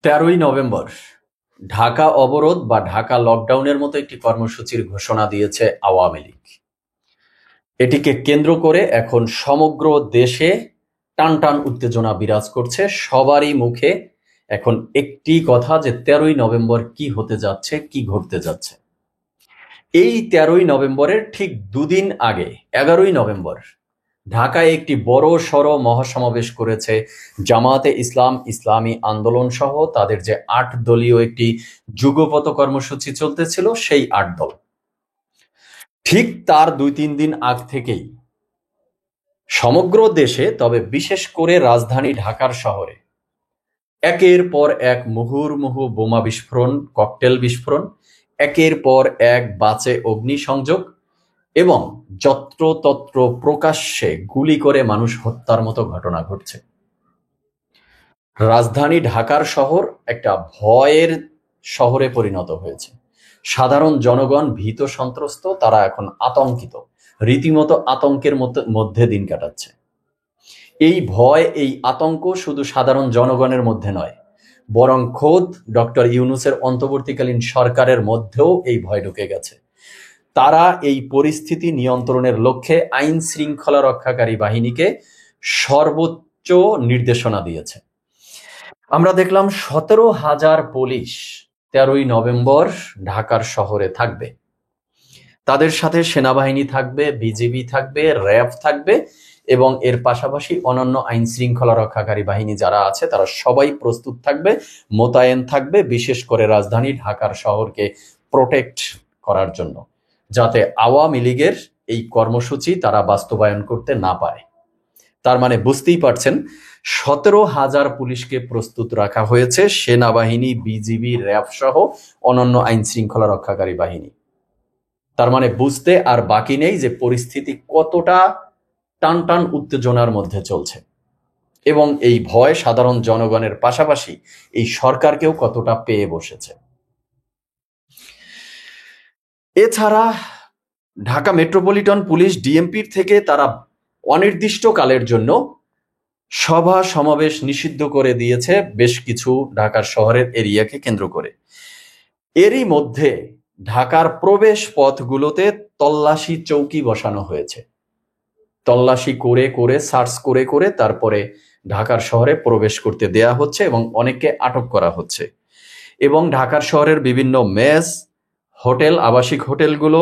13ই November Dhaka অবরোধ বা ঢাকা লকডাউনের মতো একটি কর্মসূচির ঘোষণা দিয়েছে আওয়ামী লীগ। এটিকে কেন্দ্র করে এখন সমগ্র দেশে টানটান উত্তেজনা বিরাজ করছে। সবারই মুখে এখন একটি কথা যে 13ই নভেম্বর কি হতে যাচ্ছে, কি ঘটতে যাচ্ছে। এই 13ই নভেম্বরের ঠিক দুদিন আগে 11ই নভেম্বর ঢাকায় একটি বড় সড় মহাসমাবেশ করেছে জামায়াতে ইসলাম, ইসলামী আন্দোলন সহ তাদের যে ৮ দলীয় একটি যুগপৎ কর্মসূচি চলতেছিল, সেই ৮ দল। ঠিক তার ২-৩ দিন আগ থেকেই সমগ্র দেশে, তবে বিশেষ করে রাজধানী ঢাকার শহরে একের পর এক মুহুর্মুহু বোমা বিস্ফোরণ, ককটেল বিস্ফোরণ, একের পর এক বাসে অগ্নিসংযোগ এবং যত্রতত্র প্রকাশ্যে গুলি করে মানুষ হত্যার মতো ঘটনা ঘটছে। রাজধানী ঢাকার শহর একটা ভয়ের শহরে পরিণত হয়েছে। সাধারণ জনগণ ভীত সন্ত্রস্ত, তারা এখন আতঙ্কিত, রীতিমতো আতঙ্কের মধ্যে দিন কাটাচ্ছে। এই ভয়, এই আতঙ্ক শুধু সাধারণ জনগণের মধ্যে নয়, বরং খোদ ডক্টর ইউনূসের অন্তর্বর্তীকালীন সরকারের মধ্যেও এই ভয় ঢুকে গেছে। তারা এই পরিস্থিতি নিয়ন্ত্রণের লক্ষ্যে আইন শৃঙ্খলা রক্ষাকারী বাহিনীকে সর্বোচ্চ নির্দেশনা দিয়েছে। আমরা দেখলাম ১৭,০০০ পুলিশ 13ই নভেম্বর ঢাকার শহরে থাকবে। তাদের সাথে সেনাবাহিনী থাকবে, বিজিবি থাকবে, র্যাব থাকবে এবং এর পাশাপাশি অন্যান্য আইন শৃঙ্খলা রক্ষাকারী বাহিনী যারা আছে তারা সবাই প্রস্তুত থাকবে, মোতায়েন থাকবে, বিশেষ করে রাজধানী ঢাকার শহরকে প্রোটেক্ট করার জন্য, যাতে আওয়ামী লীগের এই কর্মসূচি তারা বাস্তবায়ন করতে না পারে। তার মানে বুঝতেই পারছেন, ১৭,০০০ পুলিশকে প্রস্তুত রাখা হয়েছে, সেনাবাহিনী, বিজিবি, র্যাব সহ অন্যান্য আইন শৃঙ্খলা রক্ষাকারী বাহিনী। তার মানে বুঝতে আর বাকি নেই যে পরিস্থিতি কতটা টানটান উত্তেজনার মধ্যে চলছে এবং এই ভয় সাধারণ জনগণের পাশাপাশি এই সরকারকেও কতটা পেয়ে বসেছে। এছাড়া ঢাকা মেট্রোপলিটন পুলিশ ডিএমপির থেকে তারা অনির্দিষ্টকালের জন্য সভা সমাবেশ নিষিদ্ধ করে দিয়েছে বেশ কিছু ঢাকার শহরের এরিয়াকে কেন্দ্র করে। এরই মধ্যে ঢাকার প্রবেশ পথগুলোতে তল্লাশি চৌকি বসানো হয়েছে। তল্লাশি করে করে, সার্চ করে করে তারপরে ঢাকার শহরে প্রবেশ করতে দেয়া হচ্ছে এবং অনেককে আটক করা হচ্ছে। এবং ঢাকার শহরের বিভিন্ন মেস, হোটেল, আবাসিক হোটেলগুলো,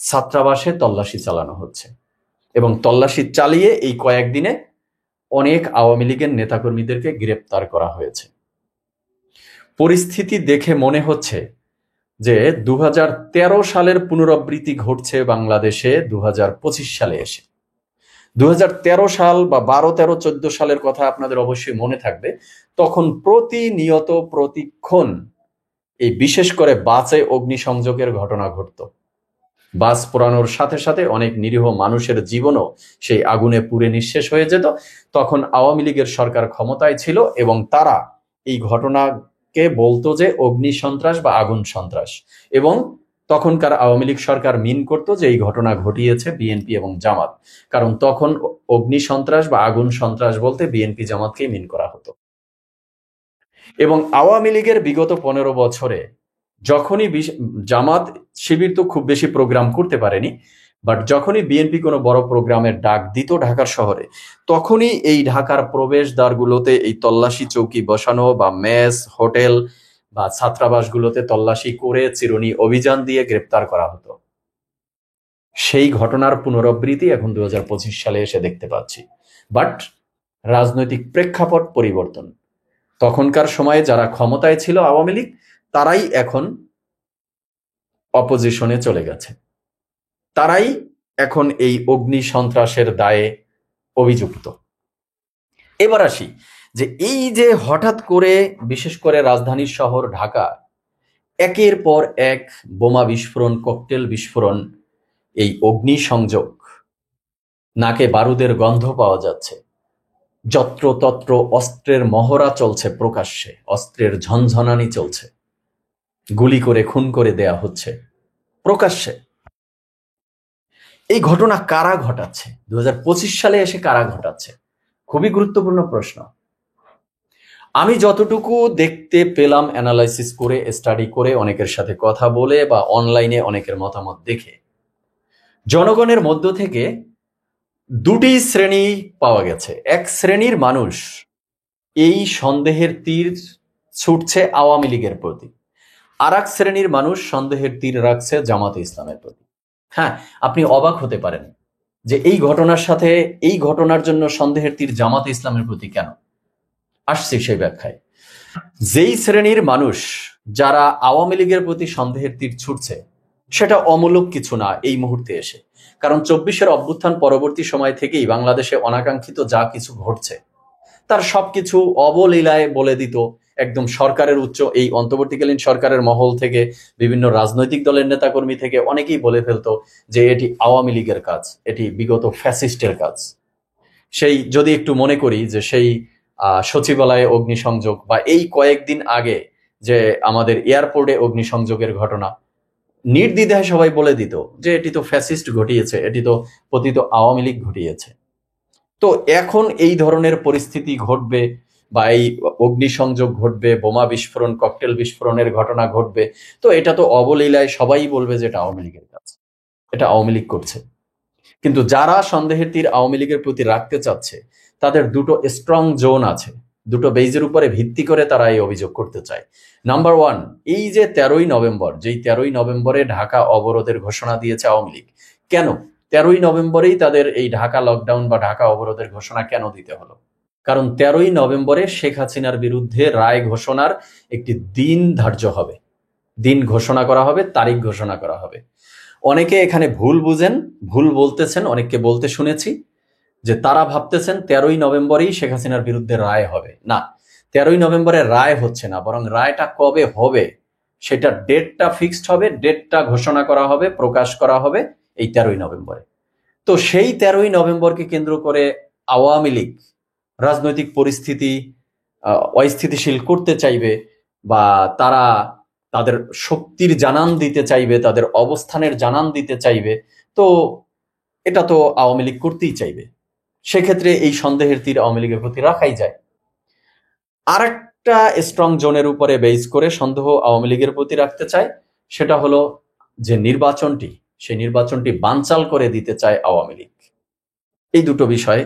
ছাত্রাবাসে তল্লাশি চালানো হচ্ছে এবং তল্লাশি চালিয়ে এই কয়েকদিনে অনেক আওয়ামী লীগের নেতাকর্মীদেরকে গ্রেপ্তার করা হয়েছে। পরিস্থিতি দেখে মনে হচ্ছে যে ২০১৩ সালের পুনরাবৃত্তি ঘটছে বাংলাদেশে ২০২৫ সালে এসে। ২০১৩ সাল বা ১২, ১৩, ১৪ সালের কথা আপনাদের অবশ্যই মনে থাকবে। তখন প্রতিনিয়ত, প্রতিক্ষণ এই বিশেষ করে বাসে অগ্নিসংযোগের ঘটনা ঘটত। বাস পোড়ানোর সাথে সাথে অনেক নিরীহ মানুষের জীবনও সেই আগুনে পুড়ে নিঃশেষ হয়ে যেত। তখন আওয়ামী লীগের সরকার ক্ষমতায় ছিল এবং তারা এই ঘটনাকে বলতো যে অগ্নি সন্ত্রাস বা আগুন সন্ত্রাস, এবং তখনকার আওয়ামী লীগ সরকার মিন করতো যে এই ঘটনা ঘটিয়েছে বিএনপি এবং জামাত, কারণ তখন অগ্নি সন্ত্রাস বা আগুন সন্ত্রাস বলতে বিএনপি জামাতকেই মিন করা হতো। এবং আওয়ামী লীগের বিগত ১৫ বছরে যখনই জামাত শিবির তো খুব বেশি প্রোগ্রাম করতে পারেনি, বাট যখনই বিএনপি কোনো বড় প্রোগ্রামের ডাক দিত ঢাকার শহরে, তখনই এই ঢাকার প্রবেশদ্বারগুলোতে এই তল্লাশি চৌকি বসানো বা মেস, হোটেল বা ছাত্রাবাসগুলোতে তল্লাশি করে চিরুনি অভিযান দিয়ে গ্রেপ্তার করা হতো। সেই ঘটনার পুনরাবৃত্তি এখন ২০২৫ সালে এসে দেখতে পাচ্ছি। বাট রাজনৈতিক প্রেক্ষাপট পরিবর্তন। তখনকার সময়ে যারা ক্ষমতায় ছিল আওয়ামী লীগ, তারাই এখন অপোজিশনে চলে গেছে, তারাই এখন এই অগ্নি সন্ত্রাসের দায়ে অভিযুক্ত। এবার আসি যে এই যে হঠাৎ করে বিশেষ করে রাজধানীর শহর ঢাকা একের পর এক বোমা বিস্ফোরণ, ককটেল বিস্ফোরণ, এই অগ্নিসংযোগ, নাকে বারুদের গন্ধ পাওয়া যাচ্ছে, যত্রতত্র অস্ত্রের মহড়া চলছে, প্রকাশ্যে অস্ত্রের ঝনঝনানি চলছে, গুলি করে খুন করে দেয়া হচ্ছে প্রকাশ্যে। এই ঘটনা কারা ঘটাচ্ছে? ২০২৫ সালে এসে কারা ঘটাচ্ছে? খুবই গুরুত্বপূর্ণ প্রশ্ন। আমি যতটুকু দেখতে পেলাম অ্যানালাইসিস করে, স্টাডি করে, অনেকের সাথে কথা বলে বা অনলাইনে অনেকের মতামত দেখে, জনগণের মধ্য থেকে দুটি শ্রেণী পাওয়া গেছে। এক শ্রেণীর মানুষ এই সন্দেহের তীর ছুটছে আওয়ামী লীগের প্রতি, আর এক শ্রেণীর মানুষ সন্দেহের তীর রাখছে জামাতে ইসলামের প্রতি। হ্যাঁ, আপনি অবাক হতে পারেন যে এই ঘটনার জন্য সন্দেহের তীর জামাতে ইসলামের প্রতি কেন। আসছি সেই ব্যাখ্যায়। যেই শ্রেণীর মানুষ যারা আওয়ামী লীগের প্রতি সন্দেহের তীর ছুটছে, সেটা অমূলক কিছু না এই মুহূর্তে এসে। কারণ ২৪-এর অভ্যুত্থান পরবর্তী সময় থেকেই বাংলাদেশে অনাকাঙ্ক্ষিত যা কিছু ঘটছে তার সবকিছু অবলীলায় বলে দিত একদম সরকারের এই অন্তর্বর্তীকালীন সরকারের মহল থেকে, বিভিন্ন রাজনৈতিক দলের নেতাকর্মী থেকে অনেকেই বলে ফেলতো যে এটি আওয়ামী লীগের কাজ, এটি বিগত ফ্যাসিস্টের কাজ। সেই যদি একটু মনে করি যে সেই সচিবালয়ে অগ্নিসংযোগ বা এই কয়েকদিন আগে যে আমাদের এয়ারপোর্টে অগ্নিসংযোগের ঘটনা, নির্দ্বিধায় সবাই বলে দিত যে এটি তো ফ্যাসিস্ট ঘটিয়েছে, এটি তো পতিত আওয়ামী লীগ ঘটিয়েছে। তো এখন এই ধরনের পরিস্থিতি ঘটবে বা এই অগ্নিসংযোগ ঘটবে, বোমা বিস্ফোরণ, ককটেল বিস্ফোরণের ঘটনা ঘটবে, তো এটা তো অবলীলায় সবাই বলবে যে এটা আওয়ামী লীগের কাজ, এটা আওয়ামী লীগ করছে। কিন্তু যারা সন্দেহের তীর আওয়ামী লীগের প্রতি রাখতে চাচ্ছে তাদের দুটো স্ট্রং জোন আছে, দুটো বেজের উপরে ভিত্তি করে তারা এই অভিযোগ করতে চায়। নাম্বার ওয়ান, এই যে ১৩ই নভেম্বর, যেই ১৩ই নভেম্বরে ঢাকা অবরোধের ঘোষণা দিয়েছে আওয়ামী লীগ, কেন ১৩ই নভেম্বরেই তাদের এই ঢাকা লকডাউন বা ঢাকা অবরোধের ঘোষণা কেন দিতে হলো? কারণ ১৩ই নভেম্বরে শেখ হাসিনার বিরুদ্ধে রায় ঘোষণার একটি দিন ধার্য হবে, দিন ঘোষণা করা হবে, তারিখ ঘোষণা করা হবে। অনেকে এখানে ভুল বুঝেন, ভুল বলতেছেন, অনেককে বলতে শুনেছি যে তারা ভাবতেছেন ১৩ই নভেম্বরেই শেখ হাসিনার বিরুদ্ধে রায় হবে। না, ১৩ই নভেম্বরে রায় হচ্ছে না, বরং রায়টা কবে হবে সেটা ডেটটা ফিক্সড হবে, ডেটটা ঘোষণা করা হবে, প্রকাশ করা হবে এই ১৩ই নভেম্বরে। তো সেই ১৩ই নভেম্বরকে কেন্দ্র করে আওয়ামী লীগ রাজনৈতিক পরিস্থিতি অস্থিতিশীল করতে চাইবে বা তারা তাদের শক্তির জানান দিতে চাইবে, তাদের অবস্থানের জানান দিতে চাইবে। তো এটা তো আওয়ামী লীগ করতেই চাইবে, সেক্ষেত্রে এই সন্দেহের তীর আওয়ামী লীগের প্রতি রাখাই যায়। আর একটা স্ট্রং জোনের উপরে বেস করে সন্দেহ আওয়ামী লীগের প্রতি রাখতে চায়, সেটা হলো যে সেই নির্বাচনটি বানচাল করে দিতে চায় আওয়ামী লীগ। এই দুটো বিষয়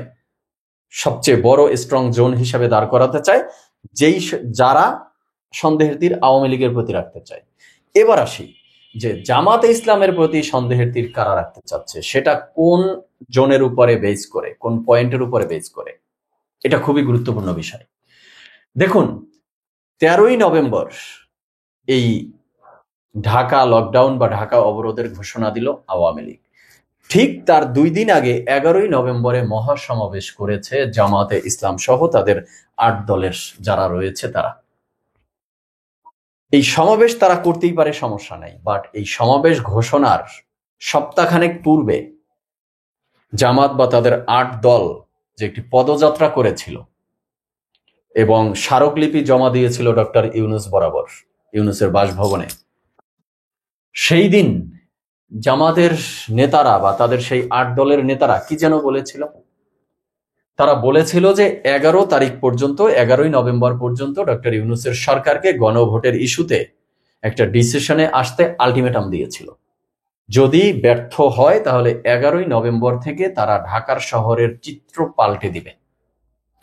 সবচেয়ে বড় স্ট্রং জোন হিসেবে দাঁড় করাতে চায় যারা সন্দেহের তীর আওয়ামী লীগের প্রতি রাখতে চায়। এবার আসি যে জামাতে ইসলামের প্রতি সন্দেহের তীর কারা রাখতে চাচ্ছে, সেটা কোন জোনের উপরে বেস করে, কোন পয়েন্টের উপরে বেস করে, এটা খুবই গুরুত্বপূর্ণ বিষয়। দেখুন, ১৩ই নভেম্বর এই ঢাকা লকডাউন বা ঢাকা অবরোধের ঘোষণা দিল আওয়ামী লীগ। ঠিক তার ২ দিন আগে ১১ই নভেম্বরে মহাসমাবেশ করেছে জামাতে ইসলাম সহ তাদের ৮ দলের যারা রয়েছে তারা। এই সমাবেশ তারা করতেই পারে, সমস্যা নাই, বাট এই সমাবেশ ঘোষণার সপ্তাহখানেক পূর্বে জামাত বা তাদের ৮ দল যে একটি পদযাত্রা করেছিল এবং স্মারকলিপি জমা দিয়েছিল ডক্টর ইউনূস বরাবর, ইউনূসের বাসভবনে, সেই দিন জামাতের নেতারা বা তাদের সেই ৮ দলের নেতারা কি যেন বলেছিল? তারা বলেছিল যে ১১ তারিখ পর্যন্ত, ১১ই নভেম্বর পর্যন্ত ডক্টর ইউনূসের সরকারকে গণভোটের ইস্যুতে একটা ডিসিশনে আসতে আলটিমেটাম দিয়েছিল। যদি ব্যর্থ হয় তাহলে ১১ই নভেম্বর থেকে তারা ঢাকার শহরের চিত্র পাল্টে দিবে,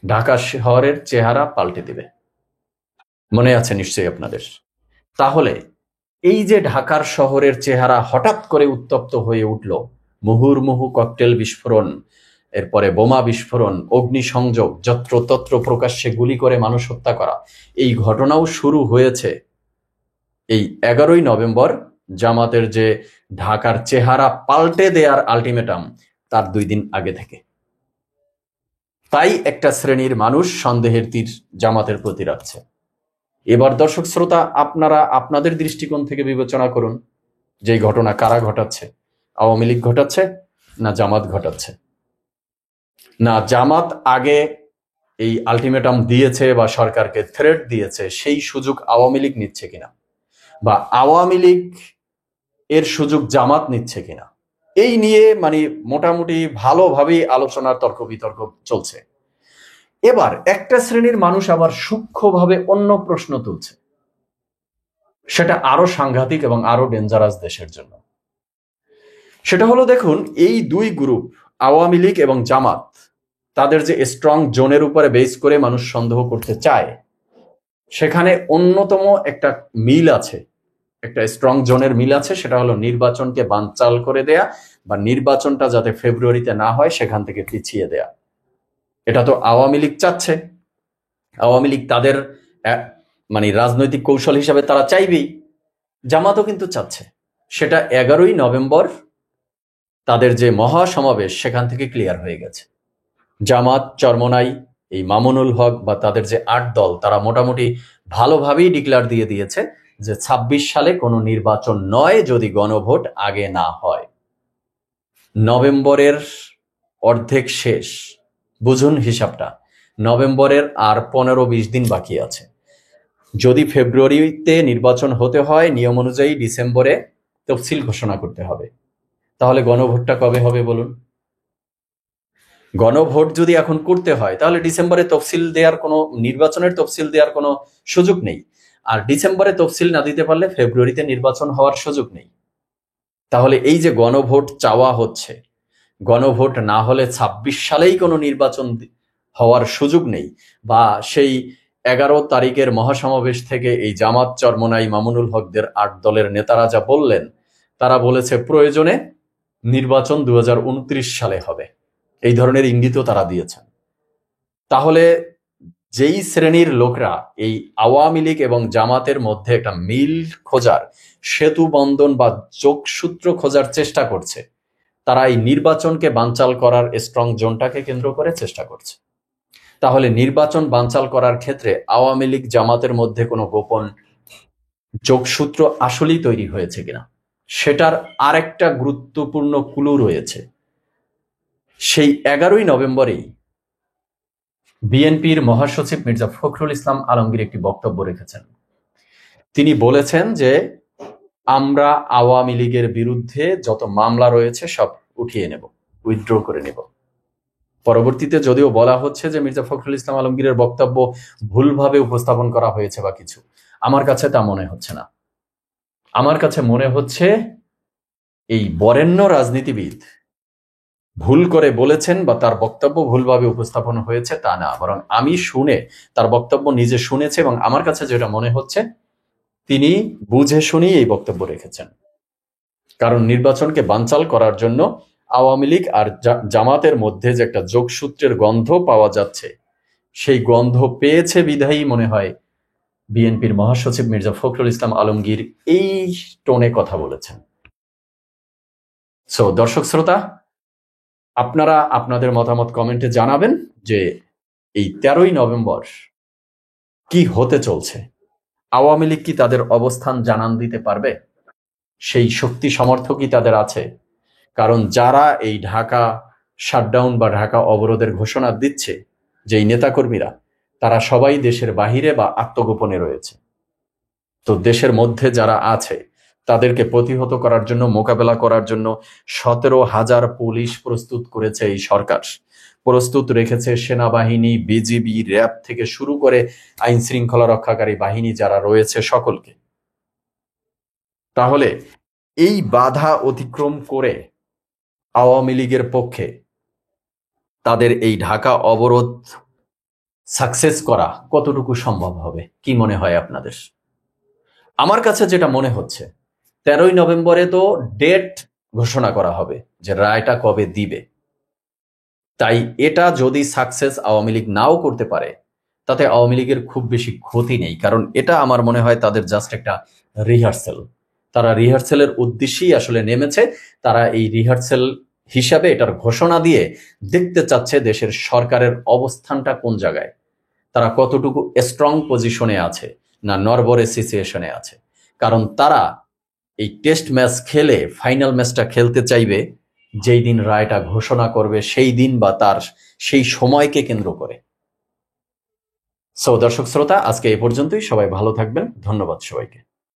ঢাকা শহরের চেহারা পাল্টে দিবে। মনে আছে নিশ্চয়ই আপনাদের। তাহলে এই যে ঢাকার শহরের চেহারা হঠাৎ করে উত্তপ্ত হয়ে উঠল, মুহুর্মুহু ককটেল বিস্ফোরণ, এরপরে বোমা বিস্ফোরণ, অগ্নিসংযোগ, যত্রতত্র প্রকাশ্যে গুলি করে মানুষ হত্যা করা, এই ঘটনাও শুরু হয়েছে এই ১১ই নভেম্বর জামাতের যে ঢাকার চেহারা পাল্টে দেয়ার আলটিমেটাম তার ২ দিন আগে থেকে। তাই একটা শ্রেণীর মানুষ সন্দেহের তীর জামাতের প্রতি রাখছে। এবার দর্শক শ্রোতা, আপনারা আপনাদের দৃষ্টিকোণ থেকে বিবেচনা করুন যে ঘটনা কারা ঘটাচ্ছে, আওয়ামী লীগ ঘটাচ্ছে না জামাত ঘটাচ্ছে? না জামাত আগে এই আলটিমেটাম দিয়েছে বা সরকারকে থ্রেট দিয়েছে, সেই সুযোগ আওয়ামী লীগ নিচ্ছে কিনা, বা আওয়ামী লীগ এর সুযোগ জামাত নিচ্ছে কিনা, এই নিয়ে মোটামুটি ভালোভাবেই আলোচনার তর্ক বিতর্ক চলছে। এবার একটা শ্রেণীর মানুষ আবার সূক্ষ্মভাবে অন্য প্রশ্ন তুলছে, সেটা আরো সাংঘাতিক এবং আরো ডেঞ্জারাস দেশের জন্য। সেটা হলো, দেখুন, এই দুই গ্রুপ, আওয়ামী লীগ এবং জামাত, তাদের যে স্ট্রং জোনের উপরে বেস করে মানুষ সন্দেহ করতে চায়, সেখানে অন্যতম একটা মিল আছে, একটা স্ট্রং জোনের মিল আছে। সেটা হলো নির্বাচনকে বানচাল করে দেয়া বা নির্বাচনটা যাতে ফেব্রুয়ারিতে না হয় সেখান থেকে পিছিয়ে দেয়া। এটা তো আওয়ামী লীগ চাচ্ছে। আওয়ামী লীগ তাদের মানে রাজনৈতিক কৌশল হিসাবে তারা চাইবেই। জামাতও কিন্তু চাচ্ছে। সেটা 11ই নভেম্বর তাদের যে মহাসমাবেশ সেখান থেকে ক্লিয়ার হয়ে গেছে। জামাত, চরমোনাই, এই মামুনুল হক বা তাদের যে 8 দল, তারা মোটামুটি ভালোভাবেই ডিক্লেয়ার দিয়ে দিয়েছে যে 26 সালে কোনো নির্বাচন নয় যদি গণভোট আগে না হয়। নভেম্বরের অর্ধেক শেষ, বুঝুন হিসাবটা। নভেম্বরের আর 15-20 দিন বাকি আছে। যদি ফেব্রুয়ারিতে নির্বাচন হতে হয়, নিয়ম অনুযায়ী ডিসেম্বরে তফসিল ঘোষণা করতে হবে। তাহলে গণভোটটা কবে হবে বলুন? গণভোট যদি এখন করতে হয় তাহলে ডিসেম্বরে তফসিল দেওয়ার কোনো, নির্বাচনের তফসিল দেওয়ার কোনো সুযোগ নেই। আর ডিসেম্বরে তফসিল না দিতে পারলে ফেব্রুয়ারিতে নির্বাচন হওয়ার সুযোগ নেই। তাহলে এই যে গণভোট চাওয়া হচ্ছে, গণভোট না হলে 26 সালেই কোনো নির্বাচন হওয়ার সুযোগ নেই। বা সেই 11 তারিখের মহাসমাবেশ থেকে এই জামাত, চরমোনাই, মামুনুল হকদের 8 দলের নেতারা যা বললেন, তারা বলেছে প্রয়োজনে নির্বাচন 2029 সালে হবে। এই ধরনের ইঙ্গিতও তারা দিয়েছেন। তাহলে যেই শ্রেণীর লোকরা এই আওয়ামী লীগ এবং জামাতের মধ্যে একটা মিল খোঁজার, সেতু বন্ধন বা যোগসূত্র খোঁজার চেষ্টা করছে, তারা এই নির্বাচনকে বানচাল করার স্ট্রং জোনটাকে কেন্দ্র করে চেষ্টা করছে। তাহলে নির্বাচন বানচাল করার ক্ষেত্রে আওয়ামী লীগ জামাতের মধ্যে কোনো গোপন যোগসূত্র আসলেই তৈরি হয়েছে কিনা, সেটার আরেকটা গুরুত্বপূর্ণ ক্লু রয়েছে। সেই 11ই নভেম্বরেই বিএনপির মহাসচিব মির্জা ফখরুল ইসলাম আলমগীর একটি বক্তব্য রেখেছেন। তিনি বলেছেন যে আমরা আওয়ামী লীগের বিরুদ্ধে যত মামলা রয়েছে সব উঠিয়ে নেব, উইথড্র করে নেব। পরবর্তীতে যদিও বলা হচ্ছে যে মির্জা ফখরুল ইসলাম আলমগীরের বক্তব্য ভুলভাবে উপস্থাপন করা হয়েছে বা কিছু, আমার কাছে তা মনে হচ্ছে না। আমার কাছে মনে হচ্ছে এই বরেণ্য রাজনীতিবিদ ভুল করে বলেছেন বা তার বক্তব্য ভুলভাবে উপস্থাপন হয়েছে তা না, বরং আমি শুনে তার বক্তব্য নিজে শুনেছি এবং আমার কাছে যেটা মনে হচ্ছে তিনি বুঝে শুনেই এই বক্তব্য রেখেছেন। কারণ নির্বাচনকে বানচাল করার জন্য আওয়ামী লীগ আর জামাতের মধ্যে যে একটা যোগসূত্রের গন্ধ পাওয়া যাচ্ছে, সেই গন্ধ পেয়েছে বিধায়ী মনে হয় বিএনপির মহাসচিব মির্জা ফখরুল ইসলাম আলমগীর এই টোনে কথা বলেছেন। সো দর্শক শ্রোতা, আপনারা আপনাদের মতামত কমেন্টে জানাবেন যে এই 13ই নভেম্বর কি হতে চলছে। আওয়ামী লীগ কি তাদের অবস্থান জানান দিতে পারবে? সেই শক্তি সামর্থ্য কি তাদের আছে? কারণ যারা এই ঢাকা শাটডাউন বা ঢাকা অবরোধের ঘোষণা দিচ্ছে, যেই নেতাকর্মীরা, তারা সবাই দেশের বাহিরে বা আত্মগোপনে রয়েছে। তো দেশের মধ্যে যারা আছে তাদেরকে প্রতিহত করার জন্য, মোকাবেলা করার জন্য 17,000 পুলিশ প্রস্তুত করেছে এই সরকার। প্রস্তুত রেখেছে সেনাবাহিনী, বিজিবি, র্যাব থেকে শুরু করে আইন শৃঙ্খলা রক্ষাকারী বাহিনী যারা রয়েছে সকলকে। তাহলে এই বাধা অতিক্রম করে আওয়ামী লীগের পক্ষে তাদের এই ঢাকা অবরোধ সাকসেস করা কতটুকু সম্ভব হবে, কি মনে হয় আপনাদের? আমার কাছে যেটা মনে হচ্ছে, 13ই নভেম্বরে তো ডেট ঘোষণা করা হবে যে রায়টা কবে দিবে। তাই এটা যদি সাকসেস আওয়ামী লীগ নাও করতে পারে, তাতে আওয়ামী লীগের খুব বেশি ক্ষতি নেই। কারণ এটা আমার মনে হয় তাদের জাস্ট একটা রিহার্সেল। তারা রিহার্সেলের উদ্দেশ্যেই আসলে নেমেছে। তারা এই রিহার্সেল হিসাবে এটার ঘোষণা দিয়ে দেখতে চাচ্ছে দেশের সরকারের অবস্থানটা কোন জায়গায়, তারা কতটুকু স্ট্রং পজিশনে আছে না নরবরে সিচুয়েশনে আছে। কারণ তারা এই টেস্ট ম্যাচ খেলে ফাইনাল ম্যাচটা খেলতে চাইবে যেই দিন রায়টা ঘোষণা করবে, সেই দিন বা তার সেই সময়কে কেন্দ্র করে। সো দর্শক শ্রোতা, আজকে এই পর্যন্তই। সবাই ভালো থাকবেন। ধন্যবাদ সবাইকে।